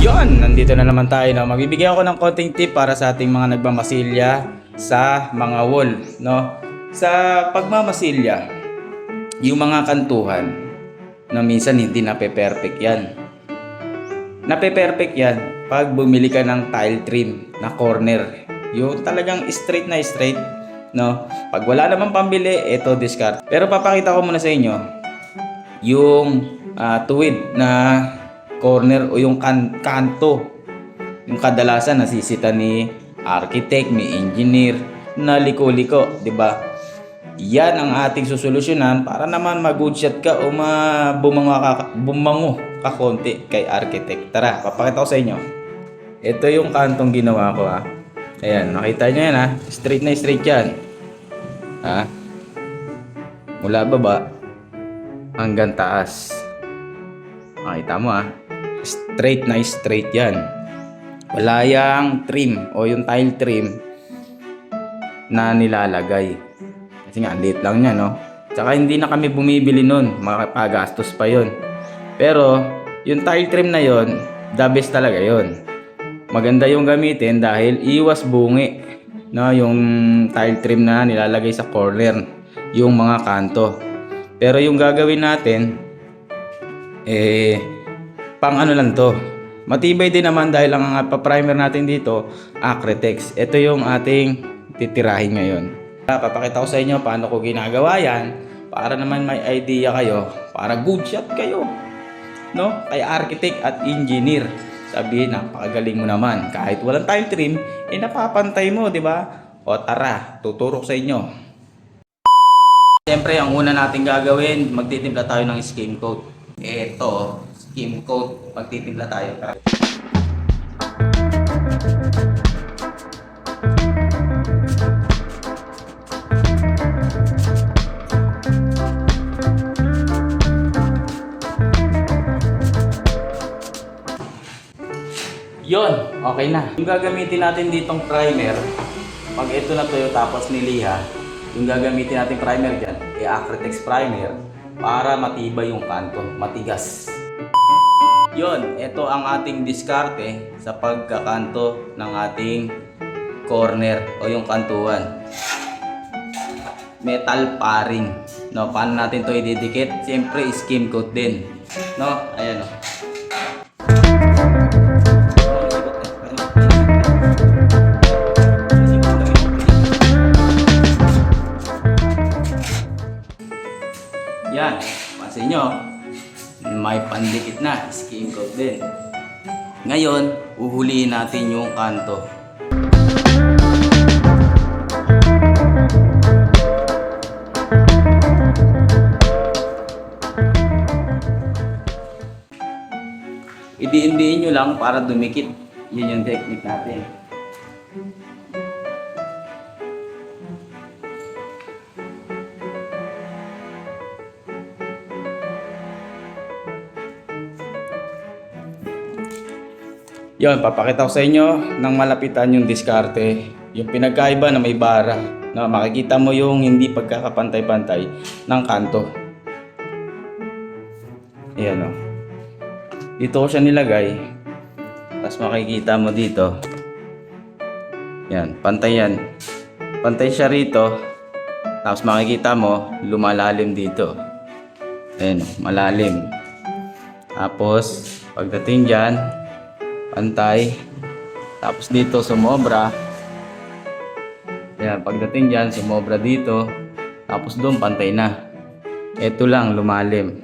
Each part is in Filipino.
Yon, nandito na naman tayo, no. Magbibigay ako ng konting tip para sa ating mga nagmamasilya sa mga wall, no. Sa pagmamasilya, yung mga kantuhan na minsan hindi nape-perfect yan. Nape-perfect yan pag bumili ka ng tile trim na corner. Yung talagang straight na straight, no. Pag wala namang pambili, ito discard. Pero papakita ko muna sa inyo yung tuwid na corner o yung kanto, yung kadalasan nasisita ni architect, ni engineer, na liko-liko, di ba? Yan ang ating susolusyonan para naman mag-good shot ka o bumango ka konti kay architect. Tara, papakita ko sa inyo. Ito yung kantong ginawa ko, ha. Ayan, nakita nyo yan, ha. Straight na straight yan, ha. Mula baba hanggang taas. Makita mo, ha. Straight na straight yan. Wala yang trim o yung tile trim na nilalagay. Kasi nga, liit lang niya, no? Tsaka hindi na kami bumibili nun. Makapagastos pa yon. Pero, yung tile trim na yon, the best talaga yon. Maganda yung gamitin dahil iwas bungi, no? Yung tile trim na nilalagay sa corner, yung mga kanto. Pero yung gagawin natin, pang ano lang to, matibay din naman dahil ang pa-primer natin dito, Acrytex. Ito yung ating titirahin ngayon. Papakita ko sa inyo paano ko ginagawa yan para naman may idea kayo, para good shot kayo, no? Kay architect at engineer. Sabihin, napakagaling mo naman. Kahit walang tile trim, napapantay mo, di ba? O tara, tuturok sa inyo. Siyempre, ang una natin gagawin, magtitimpla tayo ng skim coat. Ito, skim coat, magtitimpla tayo. Yon, okay na. Yung gagamitin natin ditong primer, pag ito na tuyo tapos niliha, yung gagamitin natin primer dyan, Acrytex primer, para matibay yung kanto, matigas. Yon, ito ang ating diskarte sa pagkakanto ng ating corner o yung kantuan. Metal paring. No, paano natin to ididikit? Siyempre, skim coat din. No, ayan, no. Yan, pansin nyo, may pandikit na, skim coat din. Ngayon, uhuliin natin yung kanto. Idiin-diin nyo lang para dumikit. Yun yung technique natin. Yon, papakita ko sa inyo ng malapitan yung diskarte. Yung pinagkaiba na may bara. Na makikita mo yung hindi pagkakapantay-pantay ng kanto. Ayan, o. Dito ko siya nilagay. Tapos makikita mo dito. Yan, pantay yan. Pantay siya rito. Tapos makikita mo, lumalalim dito. Ayan, malalim. Tapos, pagdating dyan, pantay. Tapos dito sumobra. Ayan, pagdating dyan, sumobra dito. Tapos doon, pantay na. Ito lang, lumalim.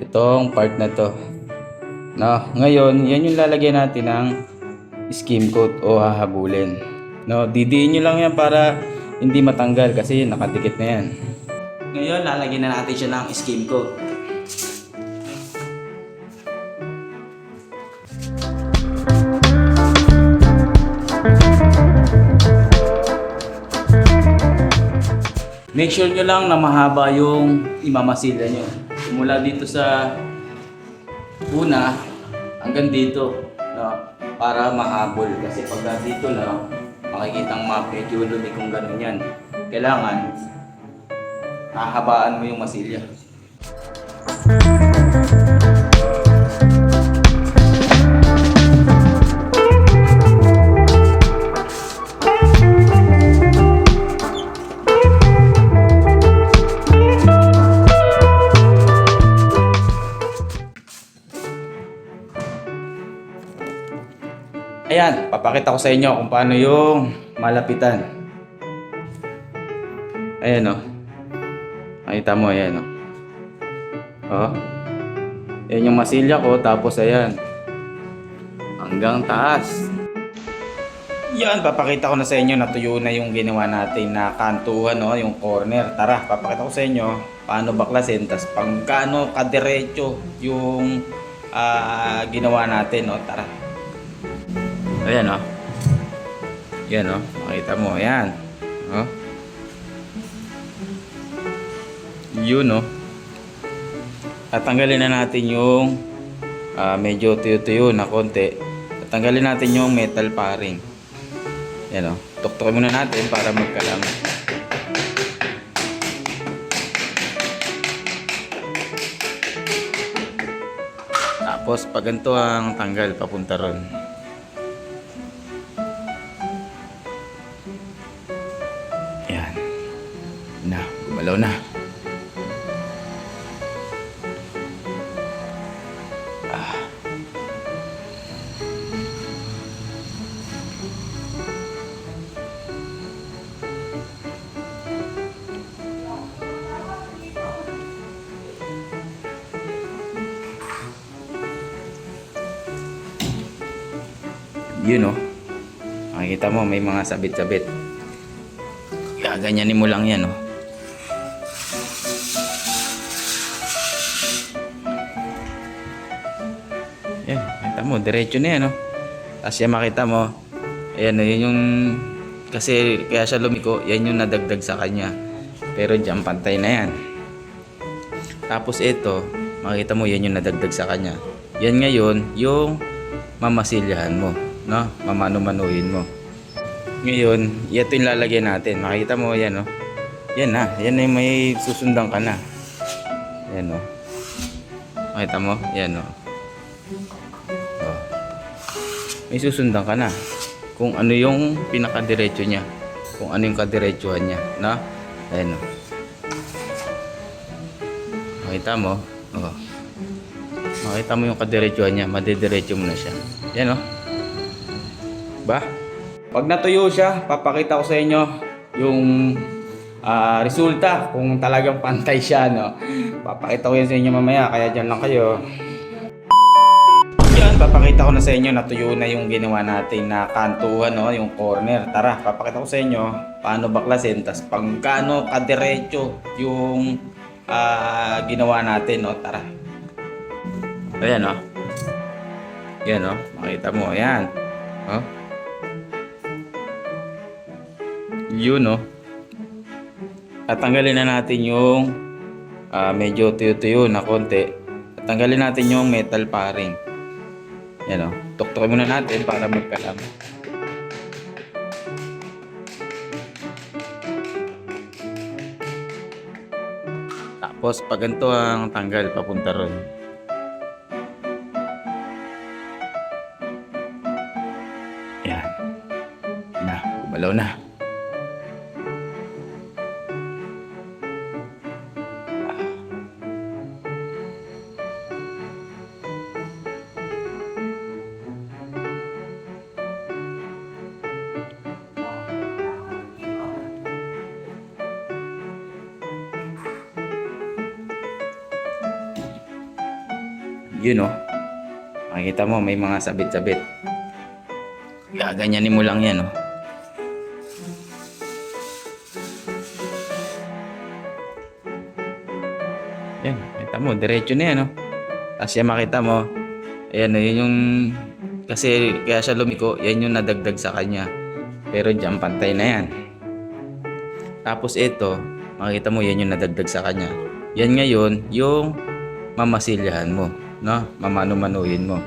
Itong part na to. No, ngayon, yan yung lalagyan natin ng skim coat o hahabulin. No, didiin nyo lang yan para hindi matanggal kasi nakadikit na yan. Ngayon, lalagyan na natin siya ng skim coat. Make sure nyo lang na mahaba yung imamasilya nyo. Mula dito sa una hanggang dito, no, para mahabol. Kasi pag dito lang, makikitang medyo lumi kung ganun yan. Kailangan, hahabaan mo yung masilya. Ayan, papakita ko sa inyo kung paano yung malapitan. Ayan o. Nakita mo, ayan o. Oh. Ayan yung masilya ko, tapos ayan. Hanggang taas. Yan, papakita ko na sa inyo na tuyo na yung ginawa natin na kantuhan, no? Yung corner. Tara, papakita ko sa inyo paano baklasin, tas pangkano kadiretso yung ginawa natin, no? Tara. Ayan, no? Yan, no? Makita mo, ayan. No? Yun, no? Tatanggalin na natin yung medyo tuyo-tuyo na konti. Tatanggalin natin yung metal paring. Yan, o. Tuktukin muna natin para magkalam. Tapos pag ganito ang tanggal, papunta ron. Yan. Na, gumalaw na. Yun, no? Makikita mo may mga sabit-sabit. Gaganyanin mo lang yan, no? Yan, makita mo, diretso na yan, no? Tapos yan makita mo, ayan, yun yung, kasi kaya siya lumiko, yan yung nadagdag sa kanya. Pero dyan, pantay na yan. Tapos ito, makita mo, yan yung nadagdag sa kanya. Yan ngayon, yung mamasilyahan mo, no? Mamano-manuhin mo. Ngayon, ito yung lalagyan natin. Makita mo, yan, no? Yan na, yan na yung may susundan ka na. Yan, no? Makita mo, yan, no? Oh. May susundan ka na kung ano yung pinakadiretso niya, kung ano yung kadiretsuhan niya, no? Ayan, no? Makita mo, oh. Makita mo yung kadiretsuhan niya, madidiretso mo na siya. Yan, no? Ba? Pag natuyo siya, papakita ko sa inyo yung resulta kung talagang pantay siya, no? Papakita ko yan sa inyo mamaya, kaya dyan lang kayo. Yan, papakita ko na sa inyo na tuyo na yung ginawa natin na kantuhan, no? Yung corner. Tara, papakita ko sa inyo paano baklasin, tas pangkano kadiretso yung ginawa natin, no? Tara. Ayan, no? Yan, no? Makita mo, ayan. Oh. Yun, no? Tatanggalin na natin yung medyo tuyo-tuyo na konti. Tatanggalin natin yung metal paring. Yan, no? Tuktukin muna natin para magkalam. Tapos pag ganito ang tanggal, papunta ron. Yan. Na, gumalaw na. Yun, no? Makikita mo may mga sabit-sabit. Gaganyanin mo lang yan, no? Yan, makita mo, diretso na yan, no? Tapos yan makita mo, ayan, no, yun yung, kasi kaya siya lumiko, yan yung nadagdag sa kanya. Pero dyan, pantay na yan. Tapos ito, makita mo, yan yung nadagdag sa kanya. Yan ngayon, yung mamasilyahan mo, no? Mamano-manuhin mo.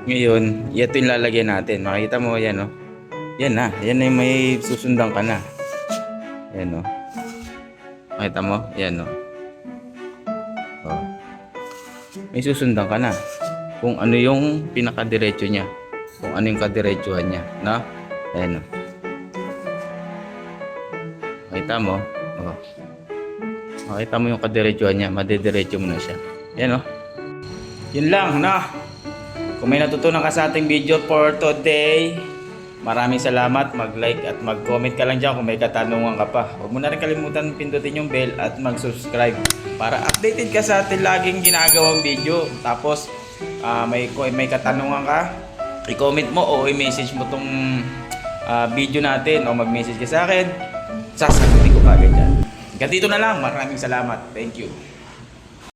Ngayon, ito yung lalagyan natin. Makita mo, yan, no? Yan na, yan na yung may susundan ka na. Yan, no? Makita mo, yan, no? Oh. May susundan ka na kung ano yung pinakadiretso niya, kung ano yung kadiretsuhan niya, no? Ayan, no? Makita mo, oh. Makita mo yung kadiretsuhan niya, madidiretso mo na siya. Yan, no? Yun lang, na. Kung may natutunan ka sa ating video for today, maraming salamat. Mag-like at mag-comment ka lang dyan kung may katanungan ka pa. Huwag mo na rin kalimutan pindutin yung bell at mag-subscribe para updated ka sa ating laging ginagawang video. Tapos may katanungan ka, i-comment mo o i-message mo tong video natin o mag-message ka sa akin, sasagutin ko kagad yan. Hanggang dito na lang. Maraming salamat. Thank you.